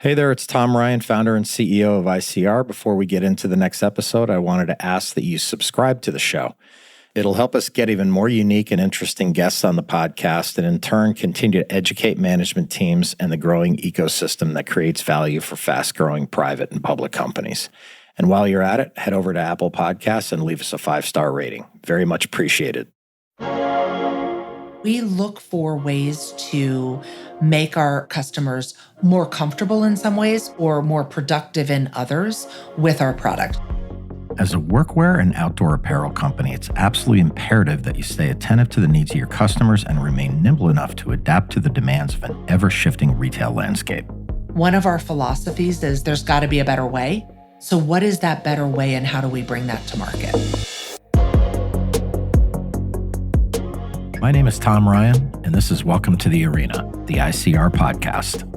Hey there, it's Tom Ryan, founder and CEO of ICR. Before we get into the next episode, I wanted to ask that you subscribe to the show. It'll help us get even more unique and interesting guests on the podcast and in turn continue to educate management teams and the growing ecosystem that creates value for fast-growing private and public companies. And while you're at it, head over to Apple Podcasts and leave us a 5-star rating. Very much appreciated. We look for ways to make our customers more comfortable in some ways or more productive in others with our product. As a workwear and outdoor apparel company, it's absolutely imperative that you stay attentive to the needs of your customers and remain nimble enough to adapt to the demands of an ever-shifting retail landscape. One of our philosophies is there's got to be a better way. So what is that better way and how do we bring that to market? My name is Tom Ryan, and this is Welcome to the Arena, the ICR podcast.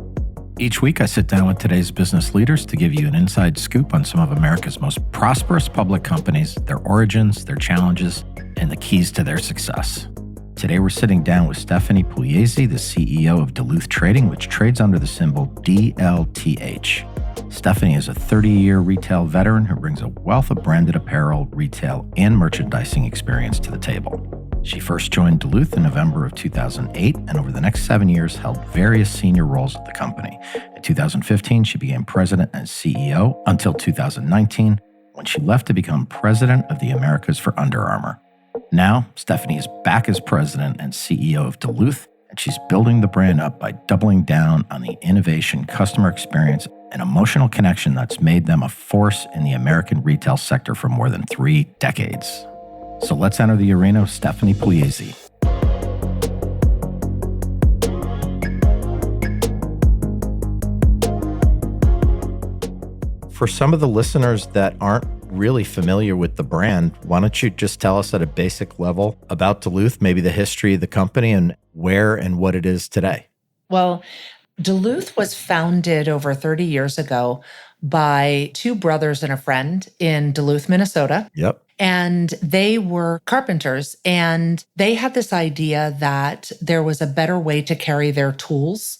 Each week, I sit down with today's business leaders to give you an inside scoop on some of America's most prosperous public companies, their origins, their challenges, and the keys to their success. Today, we're sitting down with Stephanie Pugliese, the CEO of Duluth Trading, which trades under the symbol DLTH. Stephanie is a 30-year retail veteran who brings a wealth of branded apparel, retail, and merchandising experience to the table. She first joined Duluth in November of 2008, and over the next 7 years held various senior roles at the company. In 2015, she became president and CEO until 2019, when she left to become president of the Americas for Under Armour. Now, Stephanie is back as president and CEO of Duluth, and she's building the brand up by doubling down on the innovation, customer experience, and emotional connection that's made them a force in the American retail sector for more than 3 decades. So let's enter the arena with Stephanie Pugliese. For some of the listeners that aren't really familiar with the brand, why don't you just tell us at a basic level about Duluth, maybe the history of the company and where and what it is today? Well, Duluth was founded over 30 years ago by 2 brothers and a friend in Duluth, Minnesota. Yep. And they were carpenters, and they had this idea that there was a better way to carry their tools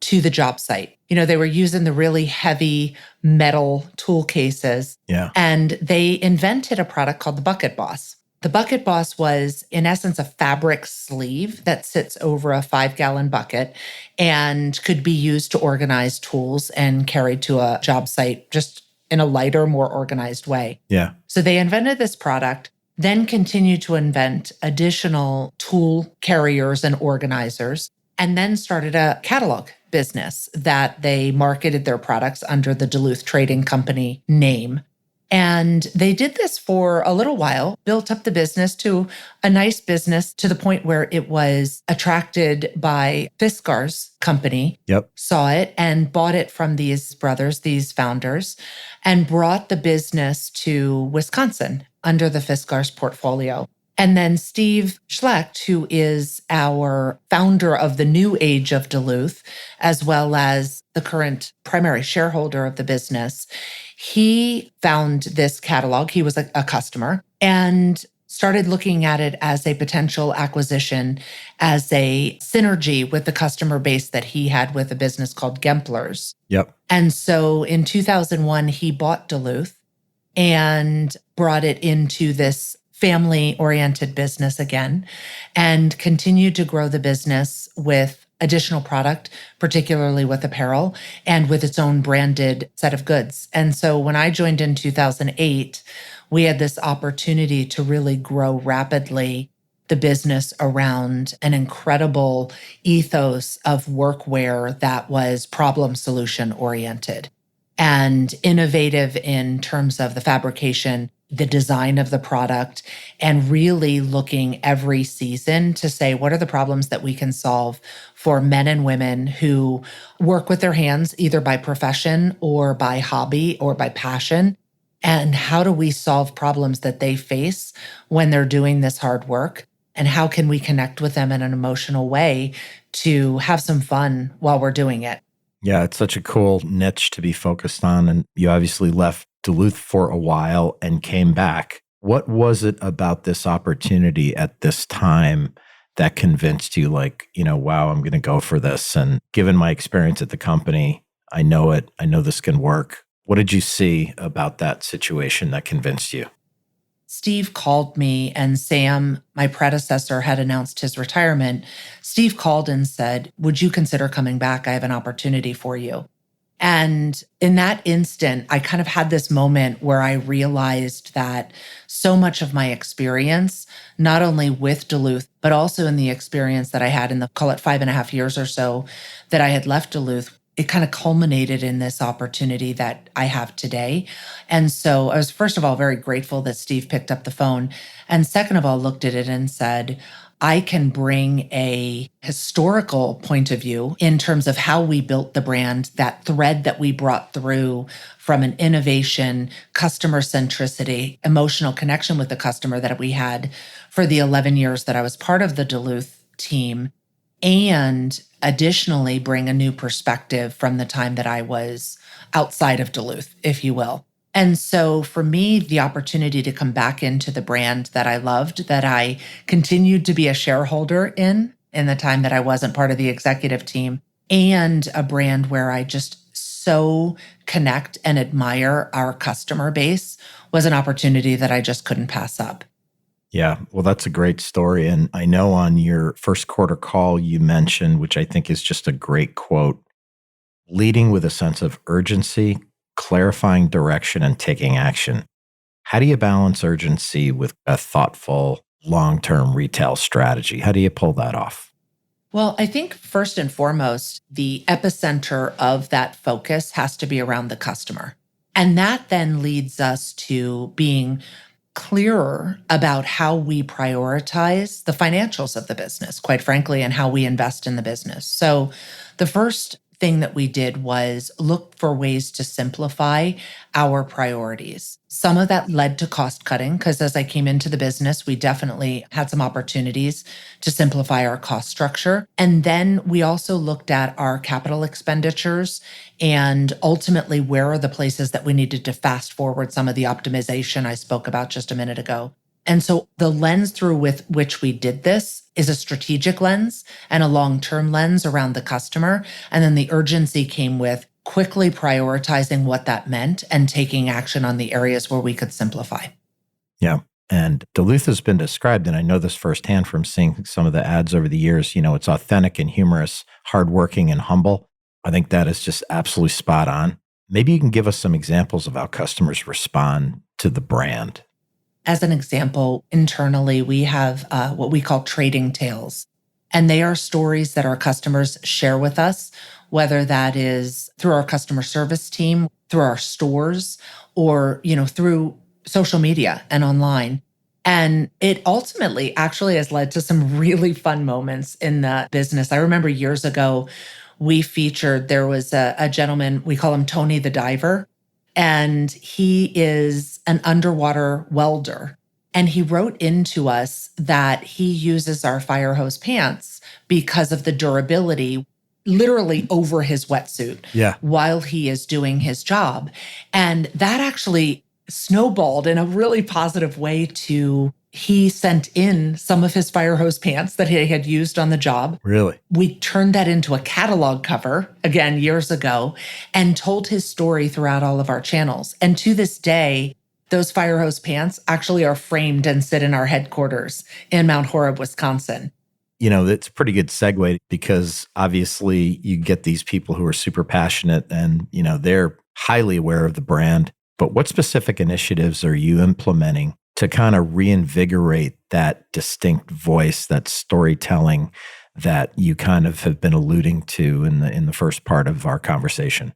to the job site. You know, they were using the really heavy metal tool cases. Yeah. And they invented a product called the Bucket Boss. The Bucket Boss was, in essence, a fabric sleeve that sits over a 5-gallon bucket and could be used to organize tools and carried to a job site just in a lighter, more organized way. Yeah. So they invented this product, then continued to invent additional tool carriers and organizers, and then started a catalog business that they marketed their products under the Duluth Trading Company name. And they did this for a little while, built up the business to a nice business to the point where it was attracted by Fiskars company, saw it and bought it from these brothers, these founders, and brought the business to Wisconsin under the Fiskars portfolio. And then Steve Schlecht, who is our founder of the new age of Duluth, as well as the current primary shareholder of the business, he found this catalog. He was a customer and started looking at it as a potential acquisition, as a synergy with the customer base that he had with a business called Gemplers. Yep. And so in 2001, he bought Duluth and brought it into this family-oriented business again and continued to grow the business with additional product, particularly with apparel and with its own branded set of goods. And so when I joined in 2008, we had this opportunity to really grow rapidly the business around an incredible ethos of workwear that was problem solution oriented and innovative in terms of the fabrication, the design of the product, and really looking every season to say, what are the problems that we can solve for men and women who work with their hands, either by profession or by hobby or by passion? And how do we solve problems that they face when they're doing this hard work? And how can we connect with them in an emotional way to have some fun while we're doing it? Yeah, it's such a cool niche to be focused on. And you obviously left Duluth for a while and came back. What was it about this opportunity at this time that convinced you, like, wow, I'm going to go for this? And given my experience at the company, I know it. I know this can work. What did you see about that situation that convinced you? Steve called me, and Sam, my predecessor, had announced his retirement. Steve called and said, "Would you consider coming back? I have an opportunity for you." And in that instant, I kind of had this moment where I realized that so much of my experience, not only with Duluth, but also in the experience that I had in the, call it 5.5 years or so that I had left Duluth, it kind of culminated in this opportunity that I have today. And so I was, first of all, very grateful that Steve picked up the phone. And second of all, looked at it and said, I can bring a historical point of view in terms of how we built the brand, that thread that we brought through from an innovation, customer centricity, emotional connection with the customer that we had for the 11 years that I was part of the Duluth team, and additionally bring a new perspective from the time that I was outside of Duluth, if you will. And so for me, the opportunity to come back into the brand that I loved, that I continued to be a shareholder in the time that I wasn't part of the executive team, and a brand where I just so connect and admire our customer base, was an opportunity that I just couldn't pass up. Yeah, well, that's a great story. And I know on your first quarter call, you mentioned, which I think is just a great quote, leading with a sense of urgency, clarifying direction, and taking action. How do you balance urgency with a thoughtful, long term retail strategy? How do you pull that off? Well, I think first and foremost, the epicenter of that focus has to be around the customer. And that then leads us to being clearer about how we prioritize the financials of the business, quite frankly, and how we invest in the business. So the first thing that we did was look for ways to simplify our priorities. Some of that led to cost cutting because as I came into the business, we definitely had some opportunities to simplify our cost structure. And then we also looked at our capital expenditures and ultimately where are the places that we needed to fast forward some of the optimization I spoke about just a minute ago. And so the lens through with which we did this is a strategic lens and a long-term lens around the customer. And then the urgency came with quickly prioritizing what that meant and taking action on the areas where we could simplify. Yeah. And Duluth has been described, and I know this firsthand from seeing some of the ads over the years, it's authentic and humorous, hardworking and humble. I think that is just absolutely spot on. Maybe you can give us some examples of how customers respond to the brand. As an example, internally, we have what we call trading tales. And they are stories that our customers share with us, whether that is through our customer service team, through our stores, or, through social media and online. And it ultimately actually has led to some really fun moments in the business. I remember years ago, there was a gentleman, we call him Tony the Diver, and he is an underwater welder. And he wrote into us that he uses our fire hose pants because of the durability literally over his wetsuit while he is doing his job. And that actually snowballed in a really positive way to he sent in some of his fire hose pants that he had used on the job. Really? We turned that into a catalog cover, again, years ago, and told his story throughout all of our channels. And to this day, those fire hose pants actually are framed and sit in our headquarters in Mount Horeb, Wisconsin. It's a pretty good segue because obviously you get these people who are super passionate and, they're highly aware of the brand. But what specific initiatives are you implementing to kind of reinvigorate that distinct voice, that storytelling that you kind of have been alluding to in the first part of our conversation?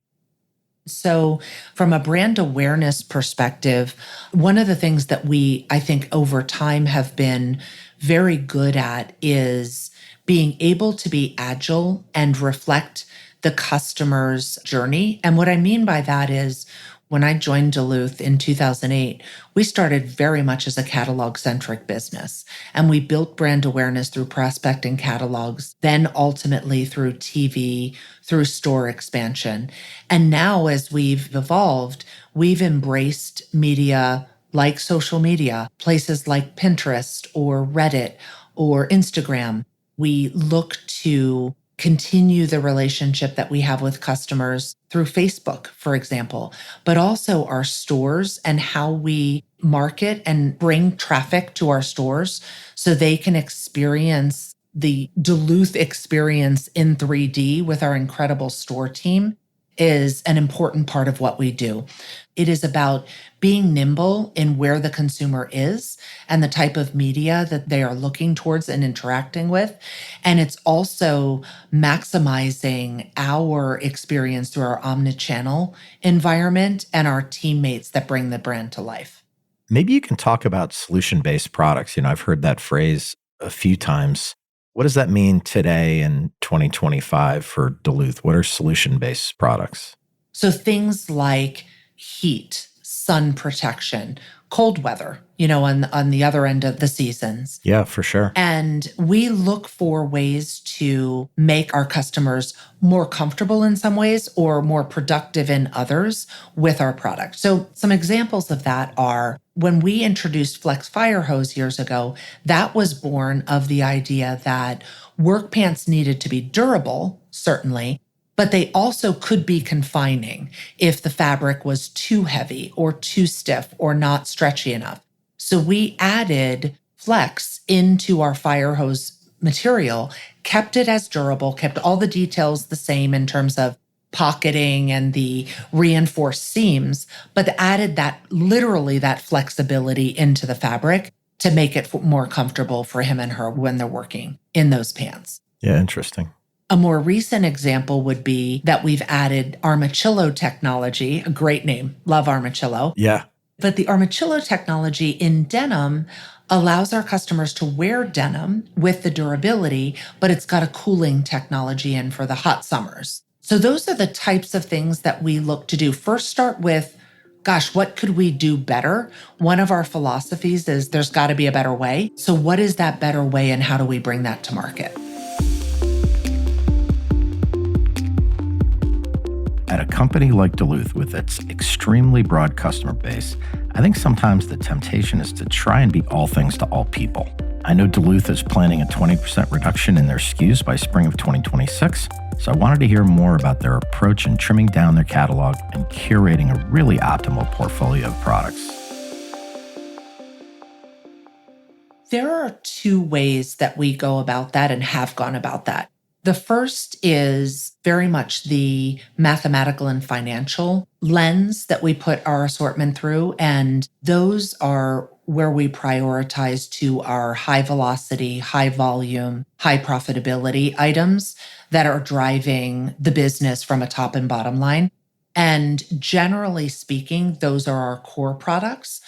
So from a brand awareness perspective, one of the things that we, I think over time have been very good at is being able to be agile and reflect the customer's journey. And what I mean by that is when I joined Duluth in 2008, we started very much as a catalog-centric business. And we built brand awareness through prospecting catalogs, then ultimately through TV, through store expansion. And now as we've evolved, we've embraced media like social media, places like Pinterest or Reddit or Instagram. We look to continue the relationship that we have with customers through Facebook, for example, but also our stores and how we market and bring traffic to our stores so they can experience the Duluth experience in 3D with our incredible store team is an important part of what we do. It is about being nimble in where the consumer is and the type of media that they are looking towards and interacting with. And it's also maximizing our experience through our omnichannel environment and our teammates that bring the brand to life. Maybe you can talk about solution-based products. I've heard that phrase a few times. What does that mean today in 2025 for Duluth? What are solution-based products? So things like heat, sun protection, cold weather, on the other end of the seasons. Yeah, for sure. And we look for ways to make our customers more comfortable in some ways or more productive in others with our product. So some examples of that are when we introduced Flex Fire Hose years ago, that was born of the idea that work pants needed to be durable, certainly, but they also could be confining if the fabric was too heavy or too stiff or not stretchy enough. So we added Flex into our fire hose material, kept it as durable, kept all the details the same in terms of pocketing and the reinforced seams, but added literally that flexibility into the fabric to make it more comfortable for him and her when they're working in those pants. Yeah, interesting. A more recent example would be that we've added Armachillo technology, a great name, love Armachillo. Yeah. But the Armachillo technology in denim allows our customers to wear denim with the durability, but it's got a cooling technology in for the hot summers. So those are the types of things that we look to do. First, start with, gosh, what could we do better? One of our philosophies is there's got to be a better way. So what is that better way and how do we bring that to market? At a company like Duluth, with its extremely broad customer base, I think sometimes the temptation is to try and be all things to all people. I know Duluth is planning a 20% reduction in their SKUs by spring of 2026, so I wanted to hear more about their approach in trimming down their catalog and curating a really optimal portfolio of products. There are two ways that we go about that and have gone about that. The first is very much the mathematical and financial lens that we put our assortment through. And those are where we prioritize to our high velocity, high volume, high profitability items that are driving the business from a top and bottom line. And generally speaking, those are our core products.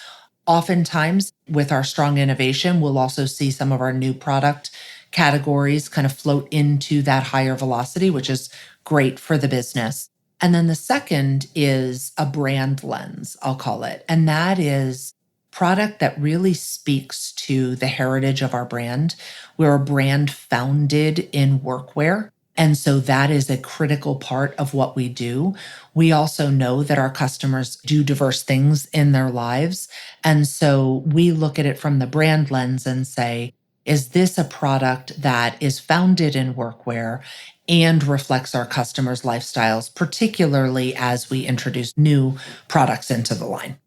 Oftentimes, with our strong innovation, we'll also see some of our new product categories kind of float into that higher velocity, which is great for the business. And then the second is a brand lens, I'll call it. And that is product that really speaks to the heritage of our brand. We're a brand founded in workwear. And so that is a critical part of what we do. We also know that our customers do diverse things in their lives. And so we look at it from the brand lens and say, is this a product that is founded in workwear and reflects our customers' lifestyles, particularly as we introduce new products into the line?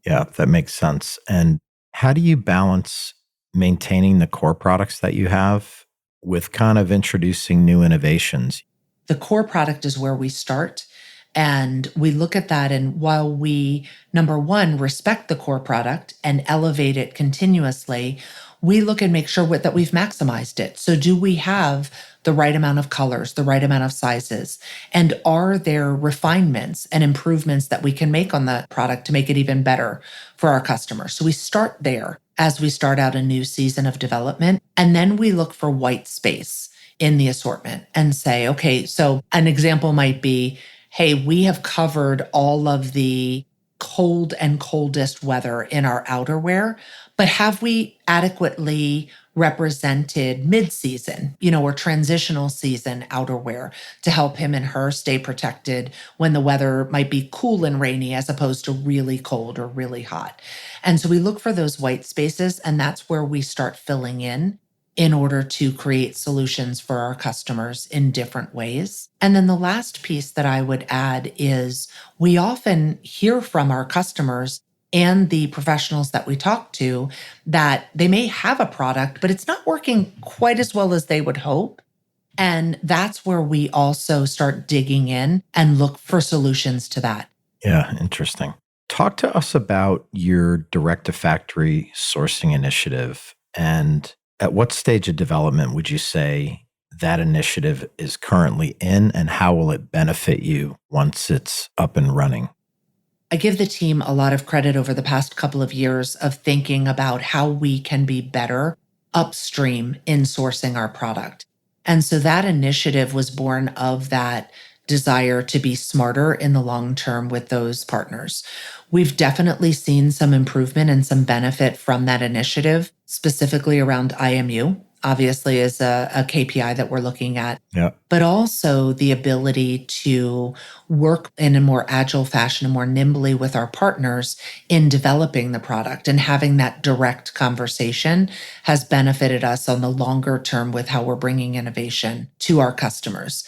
Yeah, that makes sense. And how do you balance maintaining the core products that you have with kind of introducing new innovations? The core product is where we start. And we look at that. And while we, number one, respect the core product and elevate it continuously, we look and make sure that we've maximized it. So do we have the right amount of colors, the right amount of sizes? And are there refinements and improvements that we can make on the product to make it even better for our customers? So we start there as we start out a new season of development. And then we look for white space in the assortment and say, okay, so an example might be, hey, we have covered all of the cold and coldest weather in our outerwear, but have we adequately represented mid-season, or transitional season outerwear to help him and her stay protected when the weather might be cool and rainy as opposed to really cold or really hot? And so we look for those white spaces, and that's where we start filling in. in order to create solutions for our customers in different ways. And then the last piece that I would add is we often hear from our customers and the professionals that we talk to that they may have a product, but it's not working quite as well as they would hope. And that's where we also start digging in and look for solutions to that. Yeah, interesting. Talk to us about your direct-to-factory sourcing initiative, and at what stage of development would you say that initiative is currently in, and how will it benefit you once it's up and running? I give the team a lot of credit over the past couple of years of thinking about how we can be better upstream in sourcing our product. And so that initiative was born of that desire to be smarter in the long term with those partners. We've definitely seen some improvement and some benefit from that initiative, specifically around IMU, obviously is a KPI that we're looking at, Yeah. but also the ability to work in a more agile fashion and more nimbly with our partners in developing the product, and having that direct conversation has benefited us on the longer term with how we're bringing innovation to our customers.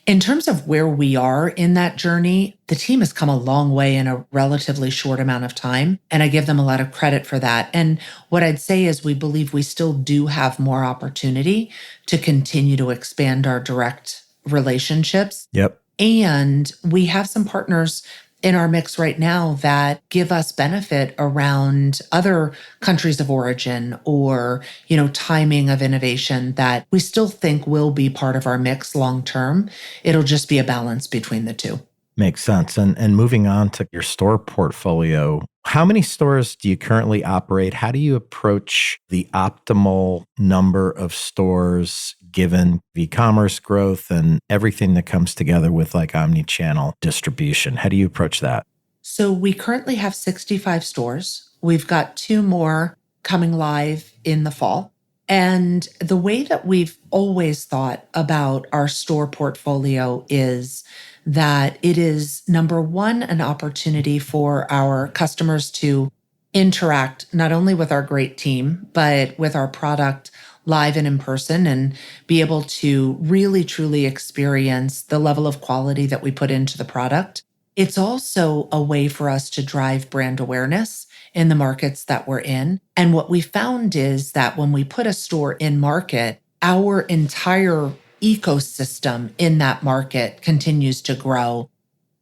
In terms of where we are in that journey, the team has come a long way in a relatively short amount of time, and I give them a lot of credit for that. And what I'd say is we believe we still do have more opportunity to continue to expand our direct relationships. Yep. And we have some partners in our mix right now that give us benefit around other countries of origin or, timing of innovation that we still think will be part of our mix long term. It'll just be a balance between the two. Makes sense. And moving on to your store portfolio, how many stores do you currently operate? How do you approach the optimal number of stores given e-commerce growth and everything that comes together with like omni-channel distribution? How do you approach that? So we currently have 65 stores. We've got 2 more coming live in the fall. And the way that we've always thought about our store portfolio is that it is, number one, an opportunity for our customers to interact not only with our great team, but with our product live and in person, and be able to really truly experience the level of quality that we put into the product. It's also a way for us to drive brand awareness in the markets that we're in. And what we found is that when we put a store in market, our entire ecosystem in that market continues to grow.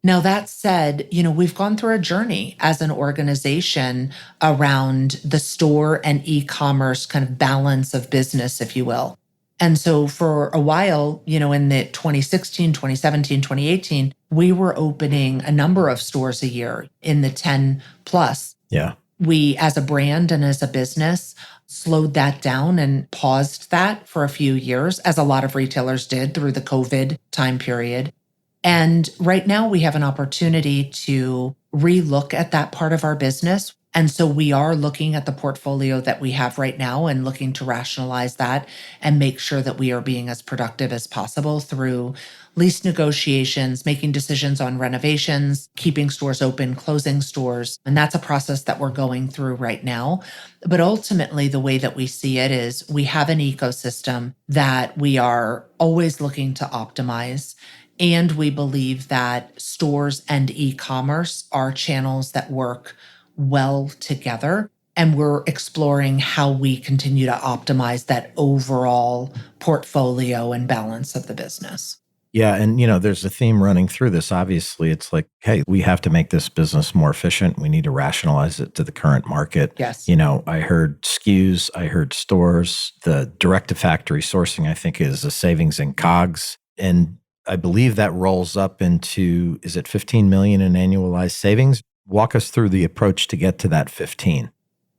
Now, that said, we've gone through a journey as an organization around the store and e-commerce kind of balance of business, if you will. And so for a while, in the 2016, 2017, 2018, we were opening a number of stores a year in the 10 plus. Yeah. We, as a brand and as a business, slowed that down and paused that for a few years, as a lot of retailers did through the COVID time period. And right now we have an opportunity to relook at that part of our business. And so we are looking at the portfolio that we have right now and looking to rationalize that and make sure that we are being as productive as possible through lease negotiations, making decisions on renovations, keeping stores open, closing stores. And that's a process that we're going through right now. But ultimately, the way that we see it is we have an ecosystem that we are always looking to optimize. And we believe that stores and e-commerce are channels that work well together. And we're exploring how we continue to optimize that overall portfolio and balance of the business. Yeah. And, there's a theme running through this. Obviously, it's like, hey, we have to make this business more efficient. We need to rationalize it to the current market. Yes. I heard SKUs, I heard stores, the direct to factory sourcing, I think is a savings in COGS. And I believe that rolls up into, is it 15 million in annualized savings? Walk us through the approach to get to that 15.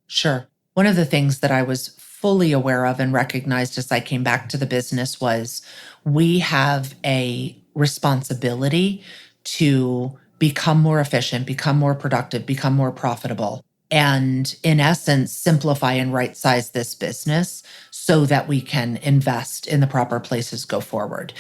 Sure. One of the things that I was fully aware of and recognized as I came back to the business was we have a responsibility to become more efficient, become more productive, become more profitable, and in essence, simplify and right-size this business so that we can invest in the proper places go forward.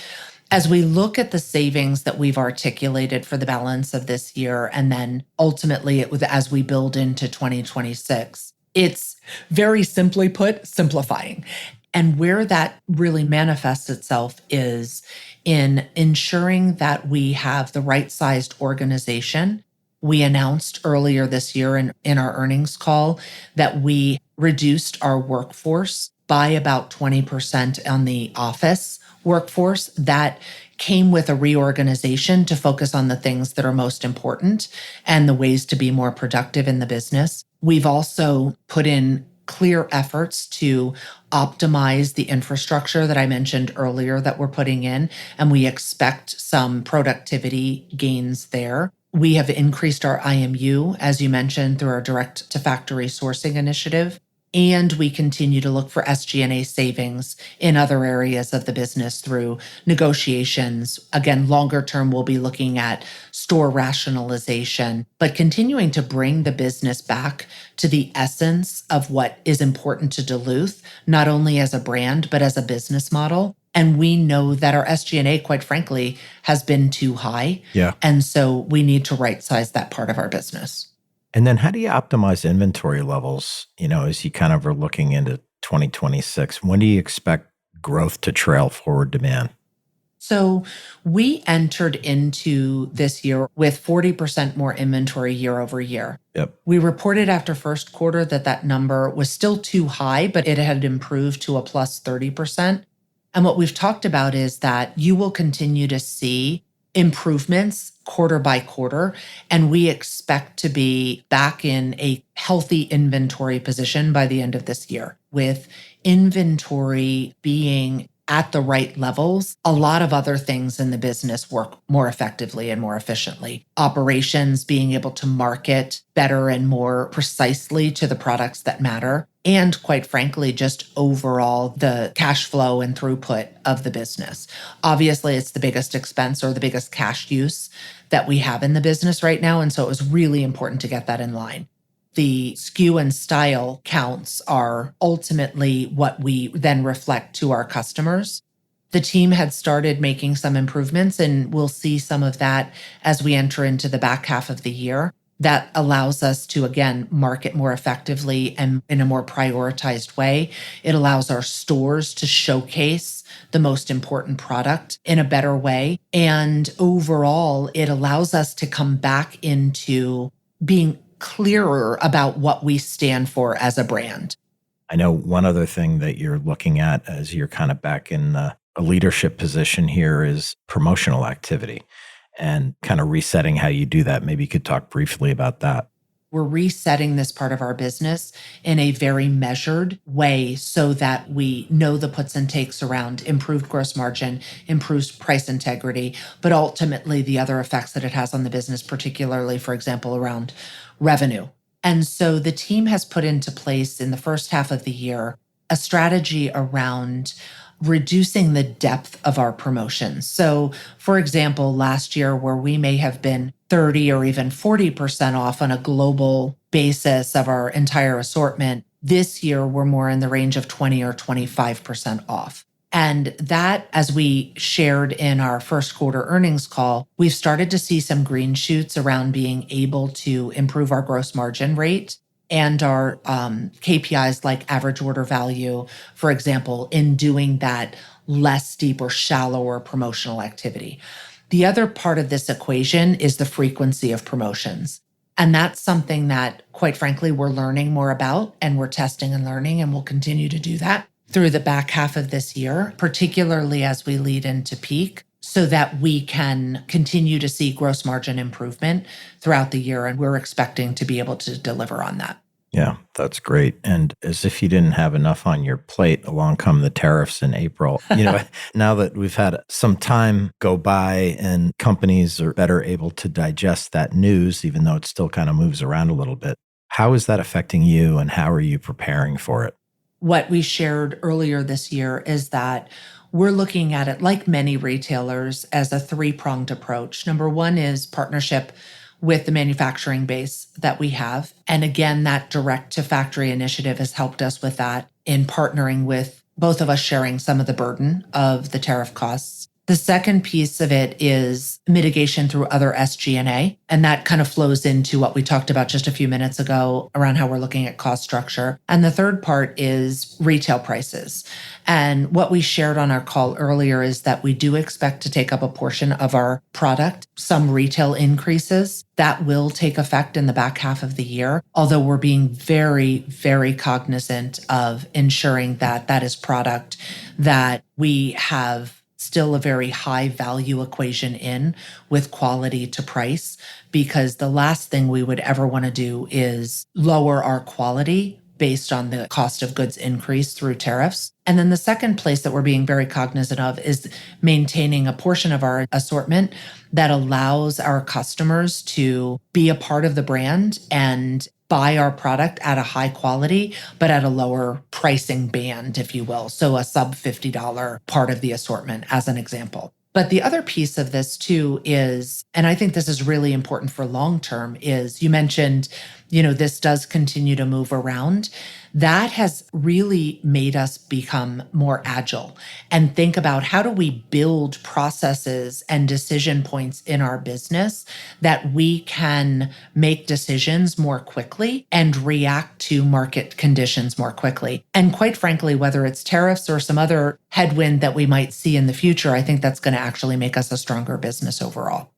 As we look at the savings that we've articulated for the balance of this year, and then ultimately as we build into 2026, it's very simply put, simplifying. And where that really manifests itself is in ensuring that we have the right sized organization. We announced earlier this year in our earnings call that we reduced our workforce by about 20% on the office workforce. That came with a reorganization to focus on the things that are most important and the ways to be more productive in the business. We've also put in clear efforts to optimize the infrastructure that I mentioned earlier that we're putting in, and we expect some productivity gains there. We have increased our IMU, as you mentioned, through our direct to factory sourcing initiative. And we continue to look for SG&A savings in other areas of the business through negotiations. Again, longer term, we'll be looking at store rationalization, but continuing to bring the business back to the essence of what is important to Duluth, not only as a brand, but as a business model. And we know that our SG&A, quite frankly, has been too high. Yeah. And so we need to right size that part of our business. And then how do you optimize inventory levels, as you kind of are looking into 2026? When do you expect growth to trail forward demand? So we entered into this year with 40% more inventory year over year. Yep. We reported after first quarter that number was still too high, but it had improved to a plus 30%. And what we've talked about is that you will continue to see improvements quarter by quarter, and we expect to be back in a healthy inventory position by the end of this year. With inventory being at the right levels, a lot of other things in the business work more effectively and more efficiently. Operations being able to market better and more precisely to the products that matter. And quite frankly, just overall the cash flow and throughput of the business. Obviously, it's the biggest expense or the biggest cash use that we have in the business right now. And so it was really important to get that in line. The SKU and style counts are ultimately what we then reflect to our customers. The team had started making some improvements, and we'll see some of that as we enter into the back half of the year. That allows us to, again, market more effectively and in a more prioritized way. It allows our stores to showcase the most important product in a better way. And overall, it allows us to come back into being clearer about what we stand for as a brand. I know one other thing that you're looking at as you're kind of back in a leadership position here is promotional activity and kind of resetting how you do that. Maybe you could talk briefly about that. We're resetting this part of our business in a very measured way so that we know the puts and takes around improved gross margin, improved price integrity, but ultimately the other effects that it has on the business, particularly, for example, around revenue. And so the team has put into place in the first half of the year a strategy around reducing the depth of our promotions. So, for example, last year where we may have been 30 or even 40% off on a global basis of our entire assortment, this year we're more in the range of 20 or 25% off. And that, as we shared in our first quarter earnings call, we've started to see some green shoots around being able to improve our gross margin rate and our KPIs like average order value, for example, in doing that less deep or shallower promotional activity. The other part of this equation is the frequency of promotions. And that's something that, quite frankly, we're learning more about, and we're testing and learning, and we'll continue to do that through the back half of this year, particularly as we lead into peak, so that we can continue to see gross margin improvement throughout the year. And we're expecting to be able to deliver on that. Yeah, that's great. And as if you didn't have enough on your plate, along come the tariffs in April. Now that we've had some time go by and companies are better able to digest that news, even though it still kind of moves around a little bit, how is that affecting you and how are you preparing for it? What we shared earlier this year is that we're looking at it, like many retailers, as a three-pronged approach. Number one is partnership with the manufacturing base that we have. And again, that direct to factory initiative has helped us with that in partnering with both of us sharing some of the burden of the tariff costs. The The second piece of it is mitigation through other SG&A. And that kind of flows into what we talked about just a few minutes ago around how we're looking at cost structure. And the third part is retail prices. And what we shared on our call earlier is that we do expect to take up a portion of our product, some retail increases that will take effect in the back half of the year. Although we're being very, very cognizant of ensuring that that is product that we have still a very high value equation in with quality to price, because the last thing we would ever want to do is lower our quality based on the cost of goods increase through tariffs. And then the second place that we're being very cognizant of is maintaining a portion of our assortment that allows our customers to be a part of the brand and buy our product at a high quality, but at a lower pricing band, if you will. So a sub $50 part of the assortment, as an example. But the other piece of this too is, and I think this is really important for long term, is you mentioned, this does continue to move around. That has really made us become more agile and think about how do we build processes and decision points in our business that we can make decisions more quickly and react to market conditions more quickly. And quite frankly, whether it's tariffs or some other headwind that we might see in the future, I think that's going to actually make us a stronger business overall.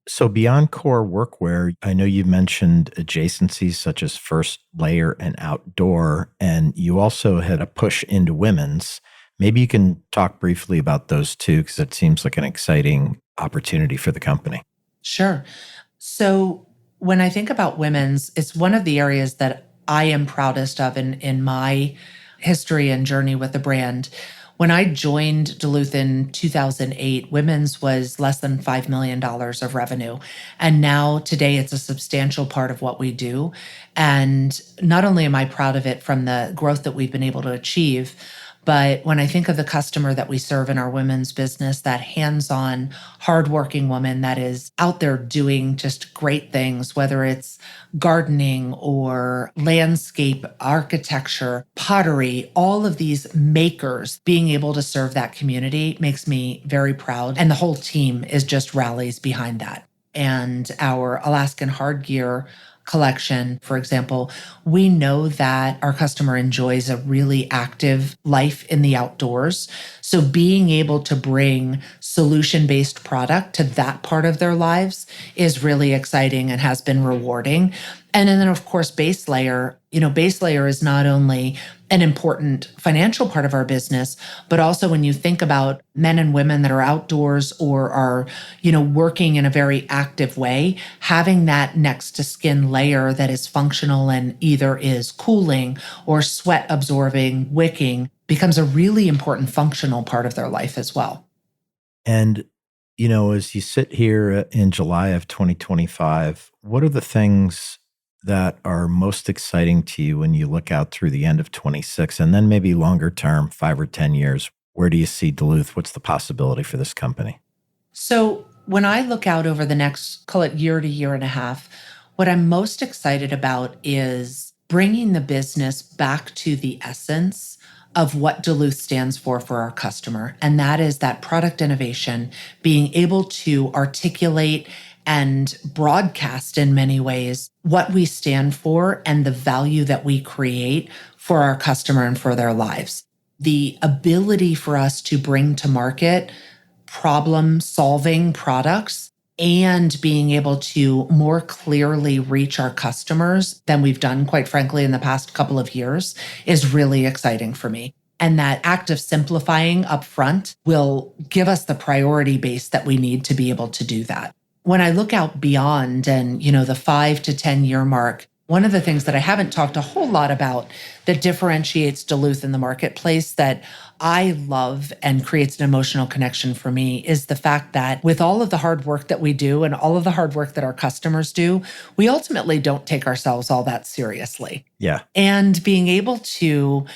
So beyond core workwear, I know you mentioned adjacencies such as first layer and outdoor, and you also had a push into women's. Maybe you can talk briefly about those two, because it seems like an exciting opportunity for the company. Sure. So when I think about women's, it's one of the areas that I am proudest of in my history and journey with the brand. When I joined Duluth in 2008, women's was less than $5 million of revenue. And now today it's a substantial part of what we do. And not only am I proud of it from the growth that we've been able to achieve, but when I think of the customer that we serve in our women's business, that hands-on, hardworking woman that is out there doing just great things, whether it's gardening or landscape, architecture, pottery, all of these makers, being able to serve that community makes me very proud. And the whole team is just rallies behind that. And our Alaskan hard gear collection, for example, we know that our customer enjoys a really active life in the outdoors. So being able to bring solution-based product to that part of their lives is really exciting and has been rewarding. And then, of course, base layer. Base layer is not only an important financial part of our business, but also when you think about men and women that are outdoors or are, working in a very active way, having that next to skin layer that is functional and either is cooling or sweat absorbing, wicking, becomes a really important functional part of their life as well. And, as you sit here in July of 2025, what are the things that are most exciting to you when you look out through the end of 26 and then maybe longer term, 5 or 10 years? Where do you see Duluth? What's the possibility for this company? So when I look out over the next, call it year to year and a half, what I'm most excited about is bringing the business back to the essence of what Duluth stands for our customer. And that is that product innovation, being able to articulate and broadcast in many ways what we stand for and the value that we create for our customer and for their lives. The ability for us to bring to market problem-solving products and being able to more clearly reach our customers than we've done, quite frankly, in the past couple of years is really exciting for me. And that act of simplifying up front will give us the priority base that we need to be able to do that. When I look out beyond and, the 5 to 10 year mark, one of the things that I haven't talked a whole lot about that differentiates Duluth in the marketplace that I love and creates an emotional connection for me is the fact that with all of the hard work that we do and all of the hard work that our customers do, we ultimately don't take ourselves all that seriously. Yeah. And being able to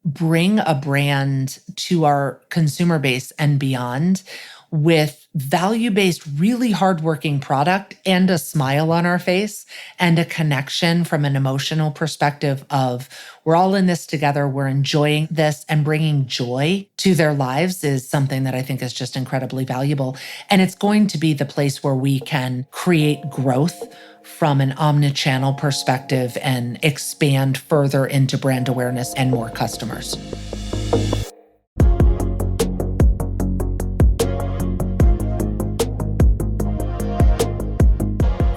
bring a brand to our consumer base and beyond with value-based, really hardworking product and a smile on our face and a connection from an emotional perspective of we're all in this together, we're enjoying this, and bringing joy to their lives is something that I think is just incredibly valuable. And it's going to be the place where we can create growth from an omnichannel perspective and expand further into brand awareness and more customers.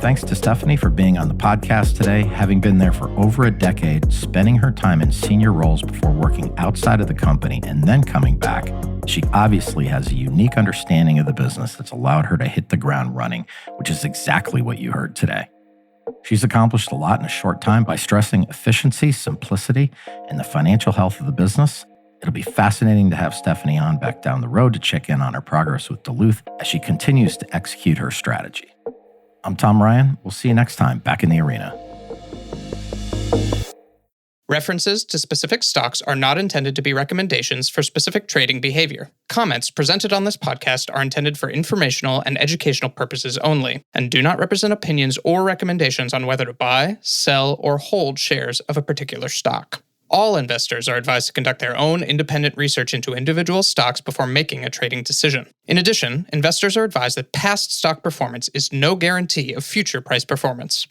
Thanks to Stephanie for being on the podcast today. Having been there for over a decade, spending her time in senior roles before working outside of the company and then coming back, she obviously has a unique understanding of the business that's allowed her to hit the ground running, which is exactly what you heard today. She's accomplished a lot in a short time by stressing efficiency, simplicity, and the financial health of the business. It'll be fascinating to have Stephanie on back down the road to check in on her progress with Duluth as she continues to execute her strategy. I'm Tom Ryan. We'll see you next time back in the arena. References to specific stocks are not intended to be recommendations for specific trading behavior. Comments presented on this podcast are intended for informational and educational purposes only, and do not represent opinions or recommendations on whether to buy, sell, or hold shares of a particular stock. All investors are advised to conduct their own independent research into individual stocks before making a trading decision. In addition, investors are advised that past stock performance is no guarantee of future price performance.